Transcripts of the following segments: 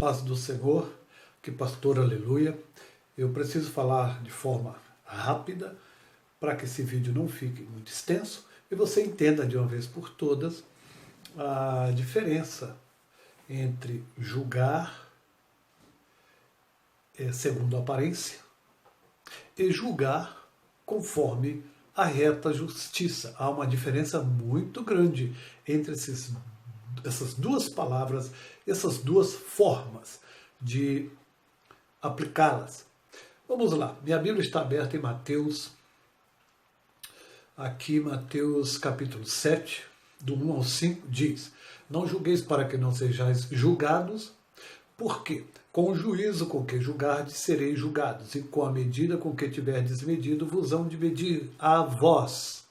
Paz do Senhor, que pastor, aleluia. Eu preciso falar de forma rápida para que esse vídeo não fique muito extenso e você entenda de uma vez por todas a diferença entre julgar segundo a aparência e julgar conforme a reta justiça. Há uma diferença muito grande entre essas duas palavras, essas duas formas de aplicá-las. Vamos lá, minha Bíblia está aberta em Mateus, aqui Mateus capítulo 7, do 1 ao 5, diz: não julgueis para que não sejais julgados, porque com o juízo com que julgardes sereis julgados, e com a medida com que tiverdes medido vos hão de medir a vós.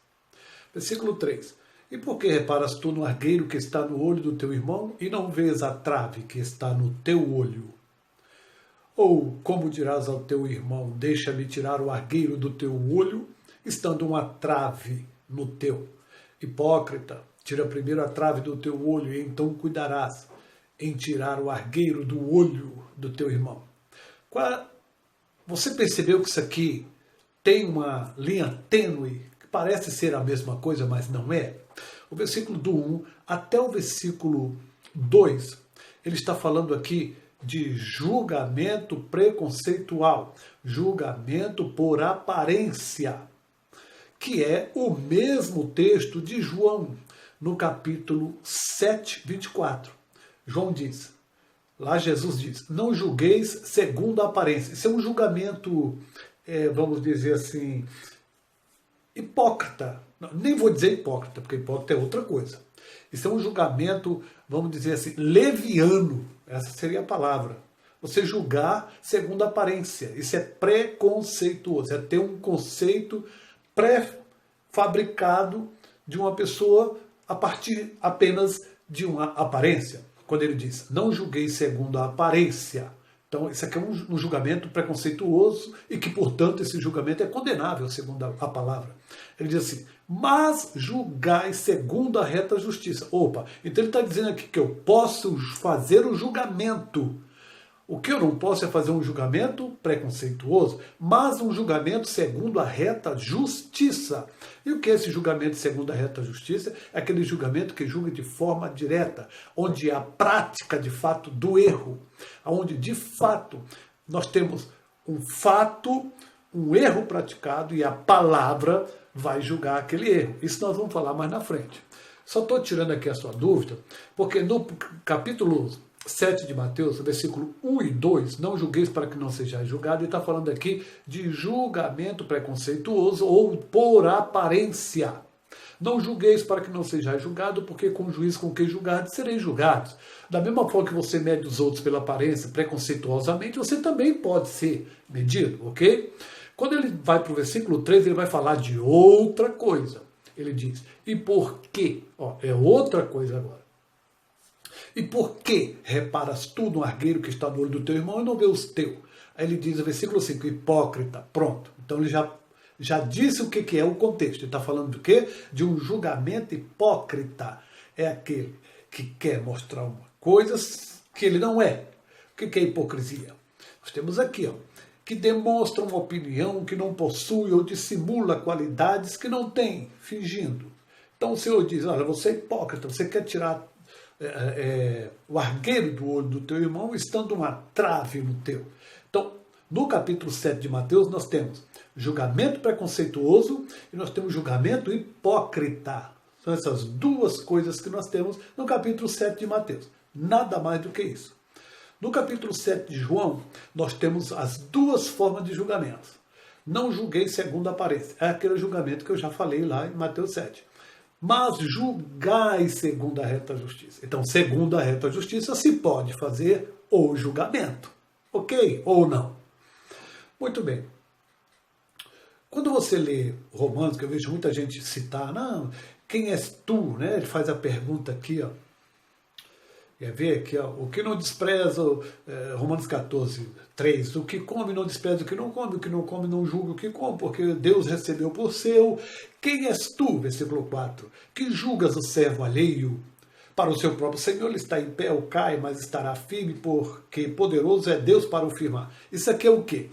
Versículo 3. E por que reparas tu no argueiro que está no olho do teu irmão, e não vês a trave que está no teu olho? Ou como dirás ao teu irmão, deixa-me tirar o argueiro do teu olho, estando uma trave no teu? Hipócrita, tira primeiro a trave do teu olho, e então cuidarás em tirar o argueiro do olho do teu irmão. Você percebeu que isso aqui tem uma linha tênue, que parece ser a mesma coisa, mas não é? O versículo do 1 até o versículo 2, ele está falando aqui de julgamento preconceitual, julgamento por aparência, que é o mesmo texto de João, no capítulo 7, 24. João diz, lá Jesus diz, não julgueis segundo a aparência. Isso é um julgamento, vamos dizer assim, hipócrita. Nem vou dizer hipócrita, porque hipócrita é outra coisa. Isso é um julgamento, vamos dizer assim, leviano. Essa seria a palavra. Você julgar segundo a aparência. Isso é preconceituoso. É ter um conceito pré-fabricado de uma pessoa a partir apenas de uma aparência. Quando ele diz, não julgueis segundo a aparência. Então, isso aqui é um julgamento preconceituoso e que, portanto, esse julgamento é condenável, segundo a palavra. Ele diz assim, mas julgai segundo a reta justiça. Opa, então ele está dizendo aqui que eu posso fazer o julgamento. O que eu não posso é fazer um julgamento preconceituoso, mas um julgamento segundo a reta justiça. E o que é esse julgamento segundo a reta justiça? É aquele julgamento que julga de forma direta, onde há prática de fato do erro, onde de fato nós temos um fato, um erro praticado e a palavra vai julgar aquele erro. Isso nós vamos falar mais na frente. Só estou tirando aqui a sua dúvida, porque no capítulo 7 de Mateus, versículo 1 e 2, não julgueis para que não sejais julgados, ele está falando aqui de julgamento preconceituoso ou por aparência. Não julgueis para que não sejais julgados, porque com o juízo com que julgardes, sereis julgados. Da mesma forma que você mede os outros pela aparência, preconceituosamente, você também pode ser medido, ok? Quando ele vai para o versículo 3, ele vai falar de outra coisa. Ele diz, e por quê? É outra coisa agora. E por que reparas tu no argueiro que está no olho do teu irmão e não vê os teus? Aí ele diz no versículo 5, hipócrita, pronto. Então ele já disse o que é o contexto. Ele está falando do quê? De um julgamento hipócrita. É aquele que quer mostrar uma coisa que ele não é. O que é hipocrisia? Nós temos aqui, que demonstra uma opinião que não possui ou dissimula qualidades que não tem, fingindo. Então o Senhor diz, olha, você é hipócrita, você quer tirar o argueiro do olho do teu irmão, estando uma trave no teu. Então, no capítulo 7 de Mateus, nós temos julgamento preconceituoso e nós temos julgamento hipócrita. São essas duas coisas que nós temos no capítulo 7 de Mateus. Nada mais do que isso. No capítulo 7 de João, nós temos as duas formas de julgamento. Não julguei segundo a aparência. É aquele julgamento que eu já falei lá em Mateus 7. Mas julgai segundo a reta justiça. Então, segundo a reta justiça, se pode fazer o julgamento. Ok? Ou não? Muito bem. Quando você lê Romanos, que eu vejo muita gente citar, não, quem és tu? Né? Ele faz a pergunta aqui, quer ver aqui, o que não despreza, Romanos 14, 3, o que come não despreza o que não come não julga o que come, porque Deus recebeu por seu. Quem és tu, versículo 4, que julgas o servo alheio? Para o seu próprio Senhor, ele está em pé ou cai, mas estará firme, porque poderoso é Deus para o firmar. Isso aqui é o quê?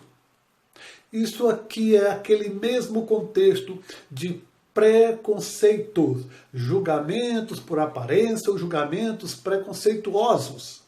Isso aqui é aquele mesmo contexto de preconceitos, julgamentos por aparência ou julgamentos preconceituosos.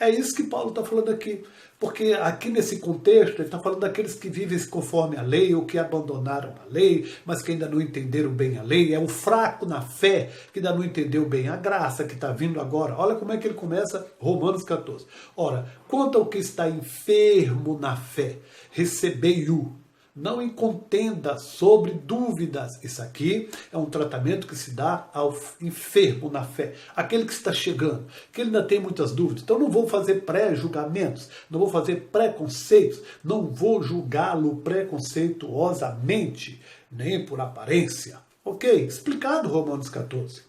É isso que Paulo está falando aqui. Porque aqui nesse contexto, ele está falando daqueles que vivem conforme a lei ou que abandonaram a lei, mas que ainda não entenderam bem a lei. É o fraco na fé que ainda não entendeu bem a graça que está vindo agora. Olha como é que ele começa Romanos 14. Ora, quanto ao que está enfermo na fé, recebei-o. Não em contenda sobre dúvidas. Isso aqui é um tratamento que se dá ao enfermo na fé. Aquele que está chegando, que ele ainda tem muitas dúvidas. Então não vou fazer pré-julgamentos, não vou fazer preconceitos, não vou julgá-lo preconceituosamente, nem por aparência. Ok? Explicado Romanos 14.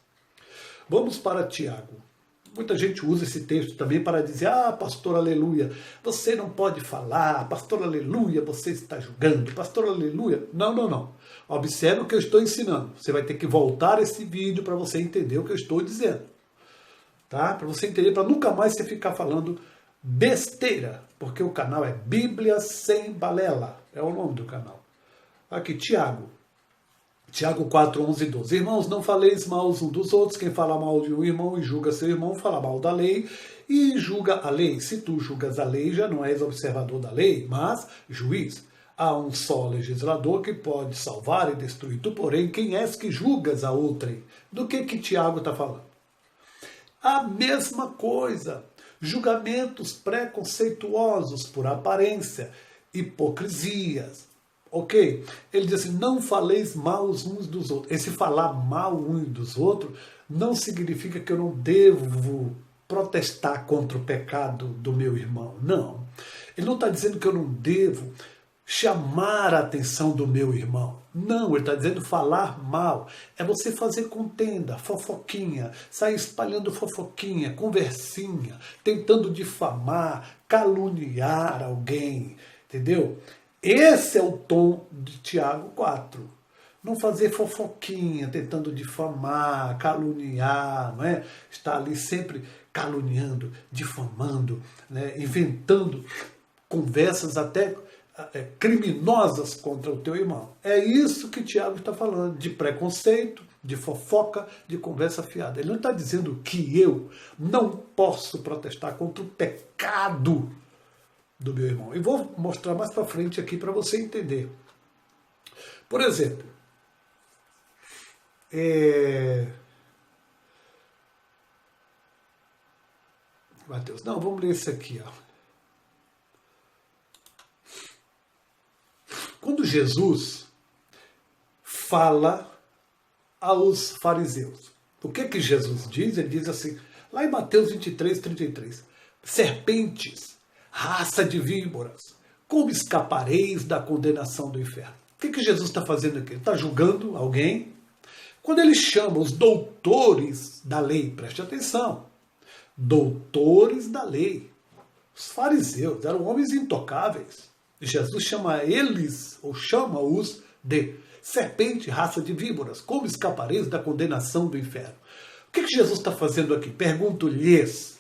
Vamos para Tiago. Muita gente usa esse texto também para dizer, pastor, aleluia, você não pode falar, pastor, aleluia, você está julgando, pastor, aleluia. Não. Observe o que eu estou ensinando. Você vai ter que voltar esse vídeo para você entender o que eu estou dizendo. Tá? Para você entender, para nunca mais você ficar falando besteira, porque o canal é Bíblia Sem Balela, é o nome do canal. Aqui, Tiago 4, 11 e 12. Irmãos, não faleis mal uns dos outros. Quem fala mal de um irmão e julga seu irmão, fala mal da lei e julga a lei. Se tu julgas a lei, já não és observador da lei, mas juiz. Há um só legislador que pode salvar e destruir. Tu, porém, quem és que julgas a outrem? Do que Tiago está falando? A mesma coisa. Julgamentos preconceituosos por aparência, hipocrisias. Ok? Ele diz assim, não faleis mal uns dos outros. Esse falar mal uns dos outros não significa que eu não devo protestar contra o pecado do meu irmão. Não. Ele não está dizendo que eu não devo chamar a atenção do meu irmão. Não, ele está dizendo falar mal. É você fazer contenda, fofoquinha, sair espalhando fofoquinha, conversinha, tentando difamar, caluniar alguém. Entendeu? Esse é o tom de Tiago 4. Não fazer fofoquinha, tentando difamar, caluniar, não é? Estar ali sempre caluniando, difamando, né? Inventando conversas até criminosas contra o teu irmão. É isso que Tiago está falando, de preconceito, de fofoca, de conversa fiada. Ele não está dizendo que eu não posso protestar contra o pecado do meu irmão. E vou mostrar mais para frente aqui para você entender. Por exemplo, Mateus, não, vamos ler isso aqui. Ó. Quando Jesus fala aos fariseus, o que Jesus diz? Ele diz assim, lá em Mateus 23, 33, serpentes, raça de víboras, como escapareis da condenação do inferno? O que Jesus está fazendo aqui? Ele está julgando alguém. Quando ele chama os doutores da lei, preste atenção, doutores da lei, os fariseus eram homens intocáveis. Jesus chama eles, ou chama-os de serpente, raça de víboras, como escapareis da condenação do inferno? O que Jesus está fazendo aqui? Pergunto-lhes.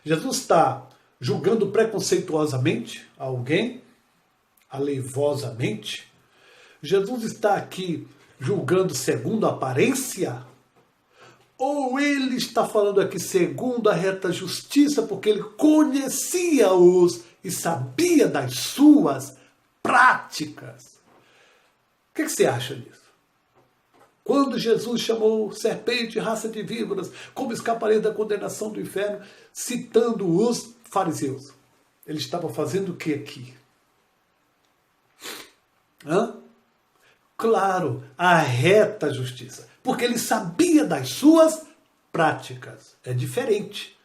Jesus está julgando preconceituosamente alguém, aleivosamente. Jesus está aqui julgando segundo a aparência? Ou ele está falando aqui segundo a reta justiça, porque ele conhecia-os e sabia das suas práticas? O que você acha disso? Quando Jesus chamou serpente, raça de víboras, como escaparei da condenação do inferno, citando os fariseus, ele estava fazendo o que aqui? Claro, a reta justiça, porque ele sabia das suas práticas. É diferente.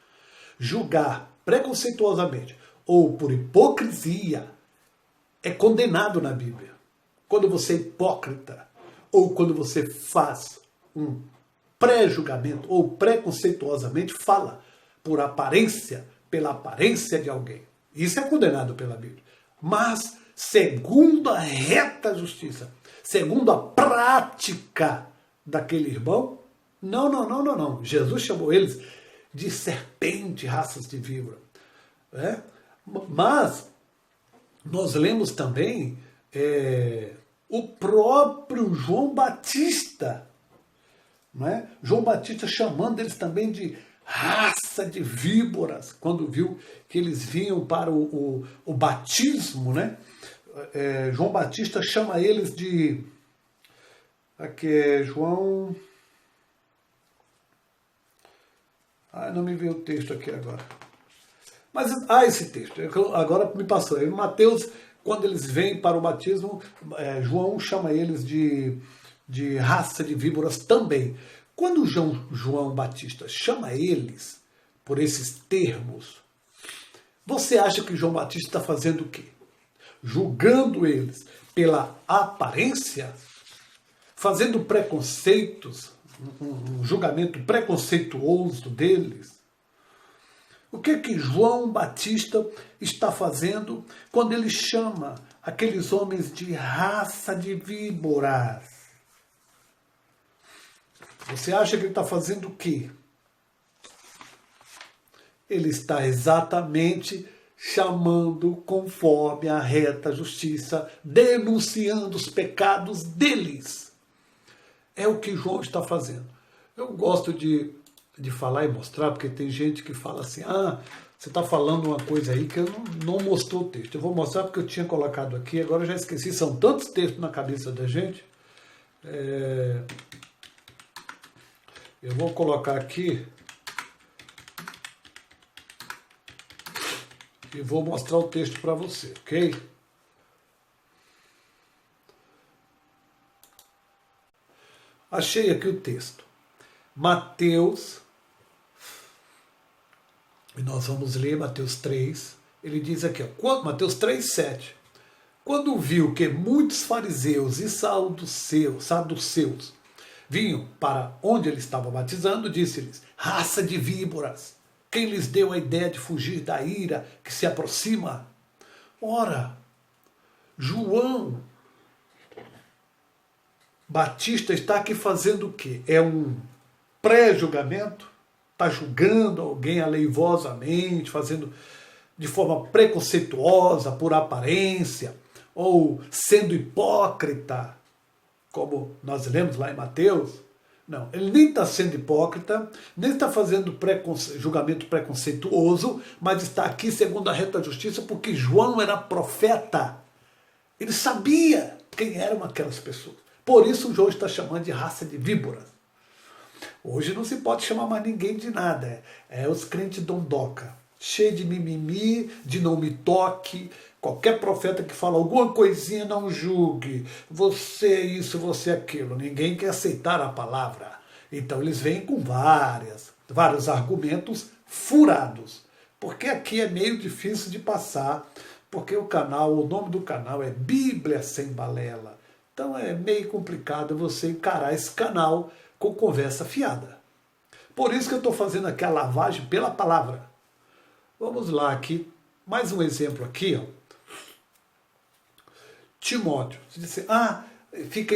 Julgar preconceituosamente ou por hipocrisia é condenado na Bíblia. Quando você é hipócrita, ou quando você faz um pré-julgamento ou preconceituosamente fala por aparência, pela aparência de alguém. Isso é condenado pela Bíblia. Mas, segundo a reta justiça, segundo a prática daquele irmão, Não, não, não, não, não. Jesus chamou eles de serpente, raças de víbora. Né? Mas nós lemos também o próprio João Batista, não é? João Batista chamando eles também de raça de víboras, quando viu que eles vinham para o batismo, né? João Batista chama eles de... Aqui é João... não me veio o texto aqui agora. Mas, esse texto, agora me passou. Em Mateus, quando eles vêm para o batismo, João chama eles de raça de víboras também. Quando João Batista chama eles por esses termos, você acha que João Batista está fazendo o quê? Julgando eles pela aparência? Fazendo preconceitos, um julgamento preconceituoso deles? O que João Batista está fazendo quando ele chama aqueles homens de raça de víboras? Você acha que ele está fazendo o quê? Ele está exatamente chamando conforme a reta justiça, denunciando os pecados deles. É o que João está fazendo. Eu gosto de falar e mostrar, porque tem gente que fala assim, você está falando uma coisa aí que eu não mostrou o texto. Eu vou mostrar porque eu tinha colocado aqui, agora eu já esqueci, são tantos textos na cabeça da gente. Eu vou colocar aqui e vou mostrar o texto para você, ok? Achei aqui o texto. Mateus, e nós vamos ler Mateus 3, ele diz aqui, Mateus 3, 7. Quando viu que muitos fariseus e saduceus vinham para onde ele estava batizando, disse-lhes, raça de víboras, quem lhes deu a ideia de fugir da ira que se aproxima? Ora, João Batista está aqui fazendo o quê? É um pré-julgamento? Está julgando alguém aleivosamente, fazendo de forma preconceituosa, por aparência, ou sendo hipócrita, como nós lemos lá em Mateus? Não, ele nem está sendo hipócrita, nem está fazendo julgamento preconceituoso, mas está aqui segundo a reta justiça, porque João era profeta. Ele sabia quem eram aquelas pessoas. Por isso João está chamando de raça de víboras. Hoje não se pode chamar mais ninguém de nada. É os crentes dondoca, cheio de mimimi, de não me toque. Qualquer profeta que fala alguma coisinha, não julgue. Você é isso, você é aquilo. Ninguém quer aceitar a palavra. Então eles vêm com vários argumentos furados. Porque aqui é meio difícil de passar, porque o nome do canal é Bíblia Sem Balela. Então é meio complicado você encarar esse canal com conversa fiada. Por isso que eu estou fazendo aqui a lavagem pela palavra. Vamos lá aqui, mais um exemplo aqui, ó. Timóteo, você disse, fica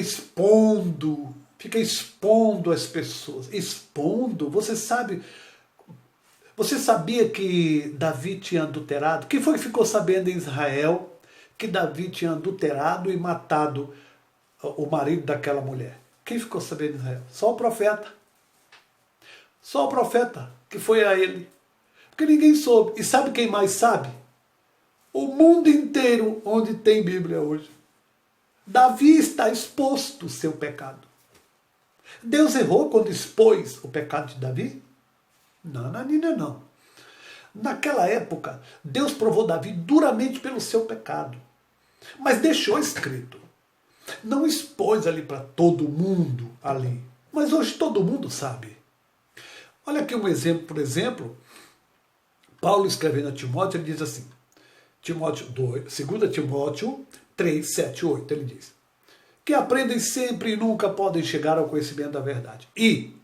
expondo as pessoas. Expondo? Você sabia que Davi tinha adulterado? Quem foi que ficou sabendo em Israel que Davi tinha adulterado e matado o marido daquela mulher? Quem ficou sabendo em Israel? Só o profeta. Só o profeta que foi a ele. Porque ninguém soube. E sabe quem mais sabe? O mundo inteiro onde tem Bíblia hoje. Davi está exposto o seu pecado. Deus errou quando expôs o pecado de Davi? Não, não. Naquela época, Deus provou Davi duramente pelo seu pecado. Mas deixou escrito. Não expôs ali para todo mundo ali. Mas hoje todo mundo sabe. Olha aqui um exemplo, por exemplo. Paulo escrevendo a Timóteo, ele diz assim, 2 Timóteo 3, 7, 8, ele diz, que aprendem sempre e nunca podem chegar ao conhecimento da verdade. E,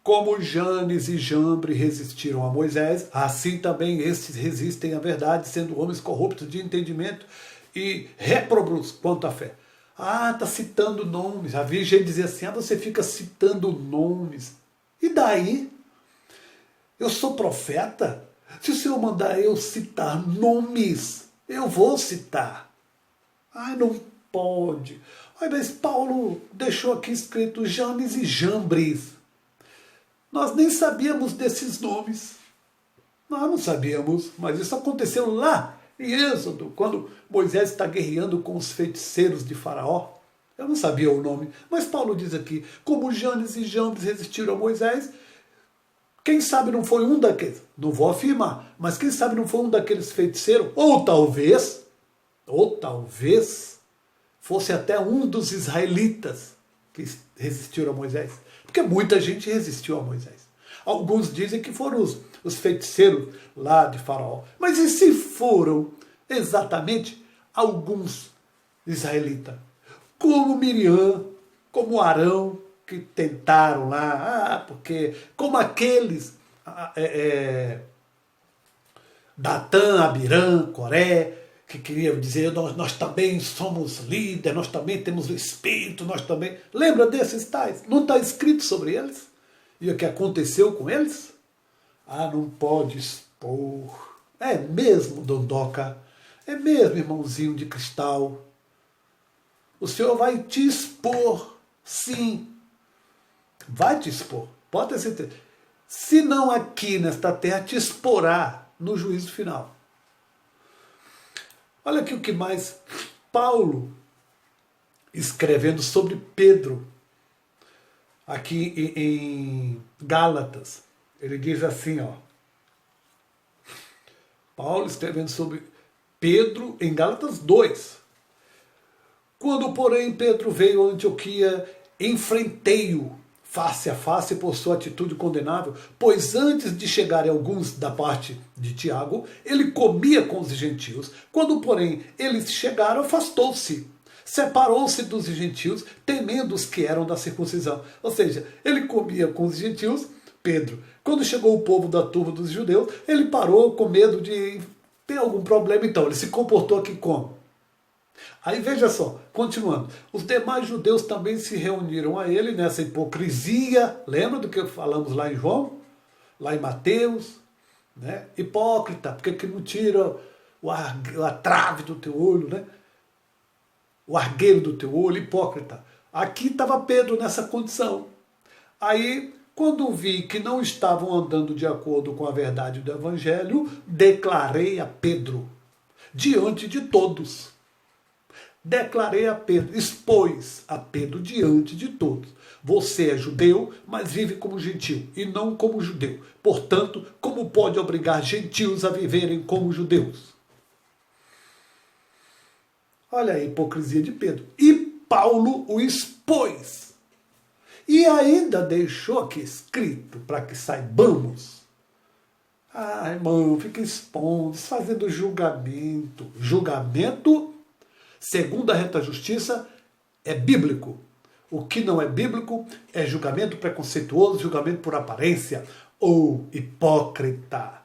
como Janes e Jambre resistiram a Moisés, assim também estes resistem à verdade, sendo homens corruptos de entendimento e réprobos quanto à fé. Ah, está citando nomes. A Virgem dizia assim, você fica citando nomes. E daí? Eu sou profeta? Se o Senhor mandar eu citar nomes, eu vou citar. Ai, não pode. Ai, mas Paulo deixou aqui escrito Janes e Jambres. Nós nem sabíamos desses nomes. Nós não sabíamos, mas isso aconteceu lá em Êxodo, quando Moisés está guerreando com os feiticeiros de Faraó. Eu não sabia o nome, mas Paulo diz aqui, como Janes e Jambres resistiram a Moisés, quem sabe não foi um daqueles, não vou afirmar, mas quem sabe não foi um daqueles feiticeiros, ou talvez fosse até um dos israelitas que resistiram a Moisés. Porque muita gente resistiu a Moisés. Alguns dizem que foram os feiticeiros lá de Faraó. Mas e se foram exatamente alguns israelitas? Como Miriam, como Arão, que tentaram lá, porque como aqueles Datã, Abirã, Coré, que queriam dizer, nós também somos líderes, nós também temos o Espírito, nós também... Lembra desses tais? Não está escrito sobre eles? E o que aconteceu com eles? Ah, não pode expor. É mesmo, Dondoca? É mesmo, irmãozinho de cristal? O Senhor vai te expor, sim. Vai te expor, pode ter certeza. Se não aqui nesta terra, te exporá no juízo final. Olha aqui o que mais Paulo, escrevendo sobre Pedro, aqui em Gálatas, ele diz assim, ó. Paulo escrevendo sobre Pedro em Gálatas 2. Quando, porém, Pedro veio a Antioquia, enfrentei-o face a face por sua atitude condenável, pois antes de chegarem alguns da parte de Tiago, ele comia com os gentios. Quando, porém, eles chegaram, afastou-se, separou-se dos gentios, temendo os que eram da circuncisão. Ou seja, ele comia com os gentios, Pedro. Quando chegou o povo da turma dos judeus, ele parou com medo de ter algum problema, então ele se comportou aqui como? Aí veja só, continuando, os demais judeus também se reuniram a ele nessa hipocrisia, lembra do que falamos lá em João? Lá em Mateus, né? Hipócrita, porque que não tira a trave do teu olho, né? O argueiro do teu olho, hipócrita. Aqui estava Pedro nessa condição. Aí, quando vi que não estavam andando de acordo com a verdade do Evangelho, declarei a Pedro, diante de todos. Declarei a Pedro, expôs a Pedro diante de todos. Você é judeu, mas vive como gentil, e não como judeu. Portanto, como pode obrigar gentios a viverem como judeus? Olha a hipocrisia de Pedro. E Paulo o expôs. E ainda deixou aqui escrito, para que saibamos. Ah, irmão, fica expondo, fazendo julgamento. Julgamento, segundo a reta justiça, é bíblico. O que não é bíblico é julgamento preconceituoso, julgamento por aparência ou hipócrita.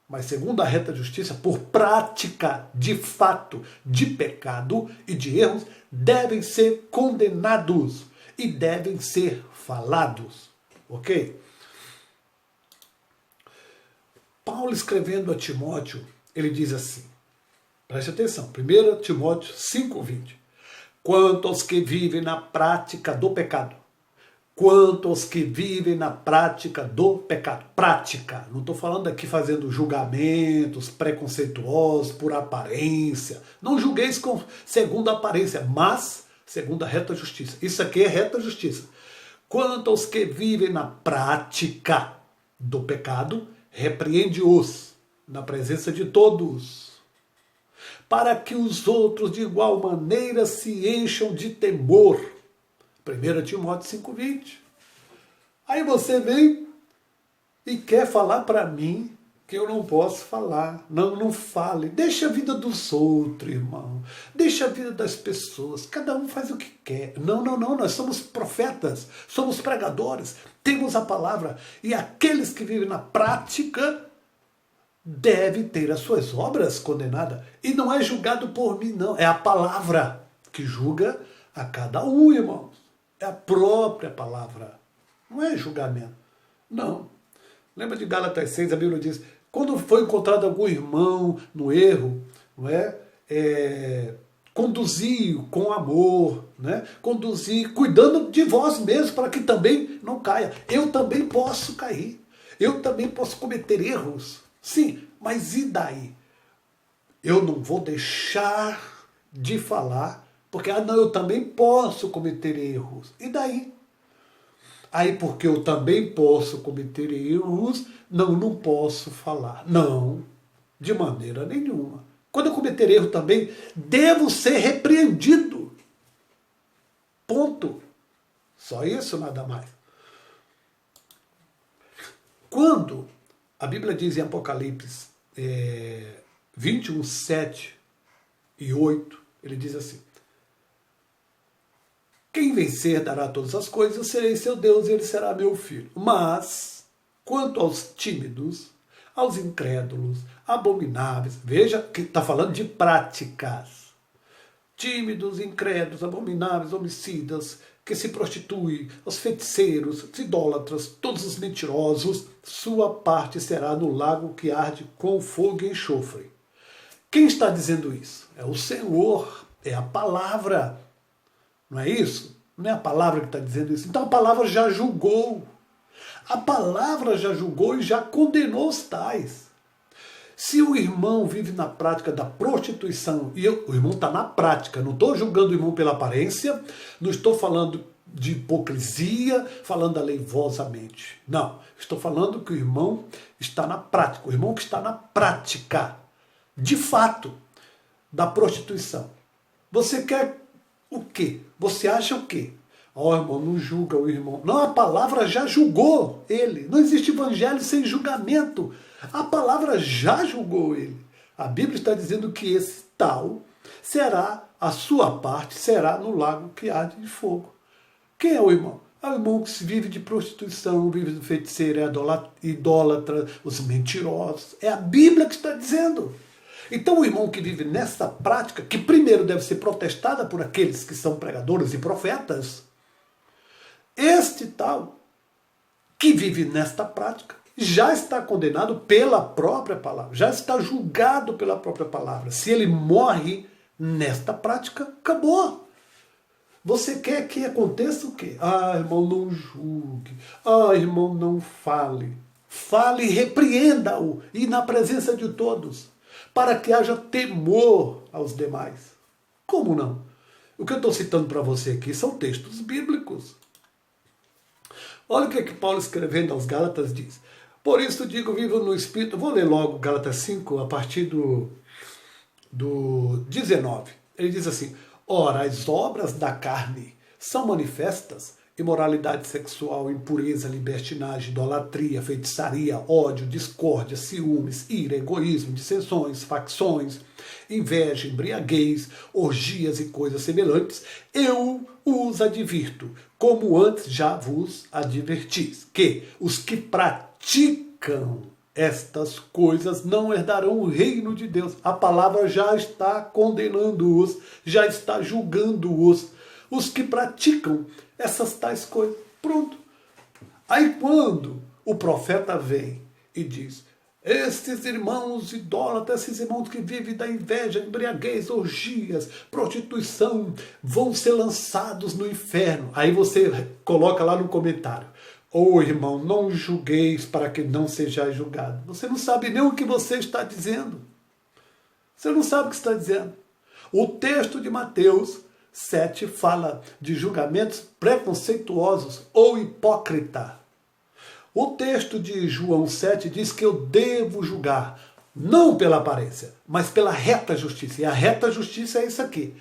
Mas segundo a reta justiça, por prática de fato de pecado e de erros, devem ser condenados e devem ser falados. Ok? Paulo escrevendo a Timóteo, ele diz assim, preste atenção, 1 Timóteo 5,20. Quanto aos que vivem na prática do pecado. Quanto aos que vivem na prática do pecado. Prática. Não estou falando aqui fazendo julgamentos preconceituosos por aparência. Não julgueis segundo a aparência, mas segundo a reta justiça. Isso aqui é reta justiça. Quanto aos que vivem na prática do pecado, repreende-os na presença de todos, para que os outros de igual maneira se encham de temor. 1 Timóteo 5,20. Aí você vem e quer falar para mim que eu não posso falar. Não, não fale. Deixa a vida dos outros, irmão. Deixa a vida das pessoas. Cada um faz o que quer. Não, não, não. Nós somos profetas, somos pregadores, temos a palavra. E aqueles que vivem na prática devem ter as suas obras condenadas. E não é julgado por mim, não. É a palavra que julga a cada um, irmãos. É a própria palavra. Não é julgamento. Não. Lembra de Gálatas 6, a Bíblia diz, quando foi encontrado algum irmão no erro, não é? Conduzir com amor, né? Conduzir cuidando de vós mesmos para que também não caia. Eu também posso cair. Eu também posso cometer erros. Sim, mas e daí? Eu não vou deixar de falar, porque não, eu também posso cometer erros. E daí? Aí porque eu também posso cometer erros, não posso falar. Não, de maneira nenhuma. Quando eu cometer erro também, devo ser repreendido. Ponto. Só isso, nada mais. Quando a Bíblia diz em Apocalipse 21, 7 e 8, ele diz assim, quem vencer dará todas as coisas, eu serei seu Deus e ele será meu filho. Mas, quanto aos tímidos, aos incrédulos, abomináveis, veja que está falando de práticas. Tímidos, incrédulos, abomináveis, homicidas, que se prostituem, os feiticeiros, os idólatras, todos os mentirosos, sua parte será no lago que arde com fogo e enxofre. Quem está dizendo isso? É o Senhor, é a palavra. Não é isso? Não é a palavra que está dizendo isso. Então a palavra já julgou. A palavra já julgou e já condenou os tais. Se o irmão vive na prática da prostituição, e o irmão está na prática, não estou julgando o irmão pela aparência, não estou falando de hipocrisia, falando aleivosamente. Não, estou falando que o irmão está na prática, o irmão que está na prática, de fato, da prostituição. Você quer o quê? Você acha o quê? Ó, irmão, não julga o irmão. Não, a palavra já julgou ele. Não existe evangelho sem julgamento. A palavra já julgou ele. A Bíblia está dizendo que esse tal será, a sua parte será no lago que arde de fogo. Quem é o irmão? É o irmão que vive de prostituição, vive de feiticeiro, é idólatra, os mentirosos. É a Bíblia que está dizendo. Então o irmão que vive nessa prática, que primeiro deve ser protestada por aqueles que são pregadores e profetas, este tal que vive nesta prática já está condenado pela própria palavra, já está julgado pela própria palavra. Se ele morre nesta prática, acabou. Você quer que aconteça o quê? Ah, irmão, não julgue. Ah, irmão, não fale. Fale e repreenda-o, e na presença de todos, para que haja temor aos demais. Como não? O que eu estou citando para você aqui são textos bíblicos. Olha o que Paulo, escrevendo aos Gálatas, diz. Por isso digo, vivo no Espírito. Vou ler logo Gálatas 5, a partir do 19. Ele diz assim, ora, as obras da carne são manifestas, imoralidade sexual, impureza, libertinagem, idolatria, feitiçaria, ódio, discórdia, ciúmes, ira, egoísmo, dissensões, facções, inveja, embriaguez, orgias e coisas semelhantes. Eu os advirto, como antes já vos advertis, que os que praticam estas coisas não herdarão o reino de Deus. A palavra já está condenando-os, já está julgando-os. Os que praticam essas tais coisas. Pronto. Aí quando o profeta vem e diz, estes irmãos idólatras, esses irmãos que vivem da inveja, embriaguez, orgias, prostituição, vão ser lançados no inferno. Aí você coloca lá no comentário, ô irmão, não julgueis para que não sejais julgado. Você não sabe nem o que você está dizendo. Você não sabe o que está dizendo. O texto de Mateus 7 fala de julgamentos preconceituosos ou hipócrita. O texto de João 7 diz que eu devo julgar, não pela aparência, mas pela reta justiça. E a reta justiça é isso aqui.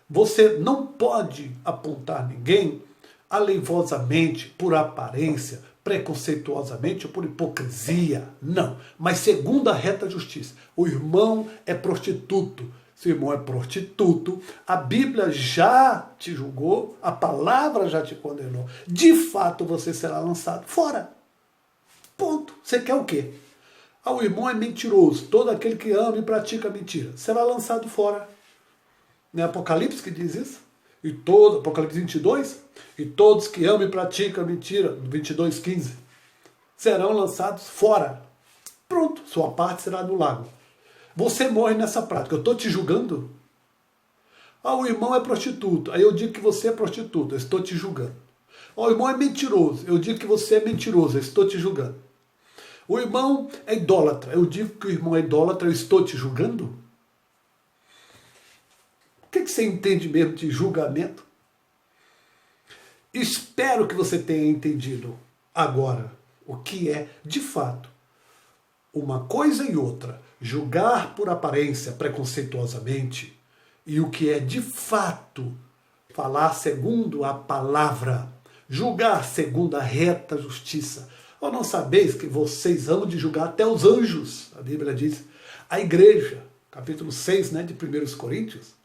Você não pode apontar ninguém aleivosamente, por aparência, preconceituosamente ou por hipocrisia. Não. Mas segundo a reta justiça, o irmão é prostituto. Se o irmão é prostituto, a Bíblia já te julgou, a palavra já te condenou. De fato, você será lançado fora. Ponto. Você quer o quê? Ah, o irmão é mentiroso. Todo aquele que ama e pratica mentira será lançado fora. Não é Apocalipse que diz isso? e todo, Apocalipse 22, e todos que amam e praticam a mentira, 22:15, serão lançados fora. Pronto, sua parte será no lago. Você morre nessa prática. Eu estou te julgando? Ah, o irmão é prostituto. Aí eu digo que você é prostituta. Eu estou te julgando. Ah, o irmão é mentiroso. Eu digo que você é mentiroso. Eu estou te julgando. O irmão é idólatra. Eu digo que o irmão é idólatra. Eu estou te julgando? O que você entende mesmo de julgamento? Espero que você tenha entendido agora o que é, de fato, uma coisa e outra. Julgar por aparência preconceituosamente e o que é, de fato, falar segundo a palavra. Julgar segundo a reta justiça. Ou não sabeis que vocês amam de julgar até os anjos? A Bíblia diz. A igreja, capítulo 6, né, de 1 Coríntios.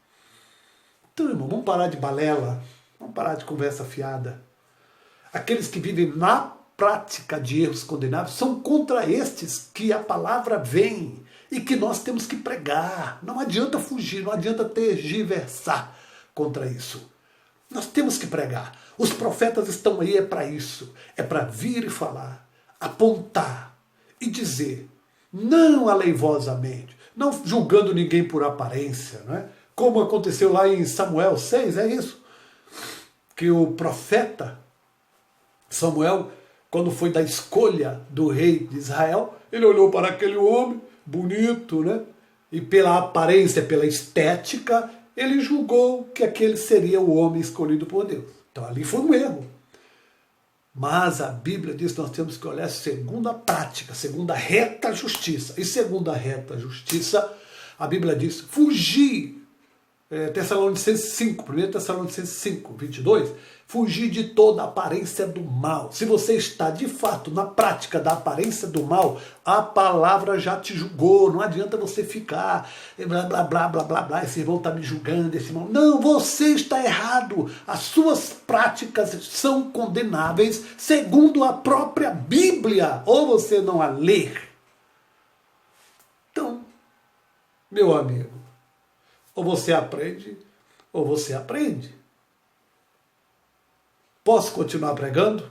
Então, irmão, vamos parar de balela. Vamos parar de conversa fiada. Aqueles que vivem na prática de erros condenáveis são contra estes que a palavra vem e que nós temos que pregar. Não adianta fugir, não adianta tergiversar contra isso. Nós temos que pregar. Os profetas estão aí, é para isso. É para vir e falar, apontar e dizer, não aleivosamente, não julgando ninguém por aparência, não é? Como aconteceu lá em Samuel 6, é isso. Que o profeta Samuel, quando foi da escolha do rei de Israel, ele olhou para aquele homem bonito, né? E pela aparência, pela estética, ele julgou que aquele seria o homem escolhido por Deus. Então ali foi um erro. Mas a Bíblia diz que nós temos que olhar segundo a prática, segundo a reta justiça. E segundo a reta justiça, a Bíblia diz, fugir. Tessalonicenses 5, 1 Tessalonicenses 5, 22, fugir de toda aparência do mal. Se você está de fato na prática da aparência do mal, a palavra já te julgou. Não adianta você ficar blá blá blá blá blá blá, esse irmão está me julgando, esse irmão. Não, você está errado. As suas práticas são condenáveis segundo a própria Bíblia, ou você não a ler. Então, meu amigo, ou você aprende, ou você aprende. Posso continuar pregando?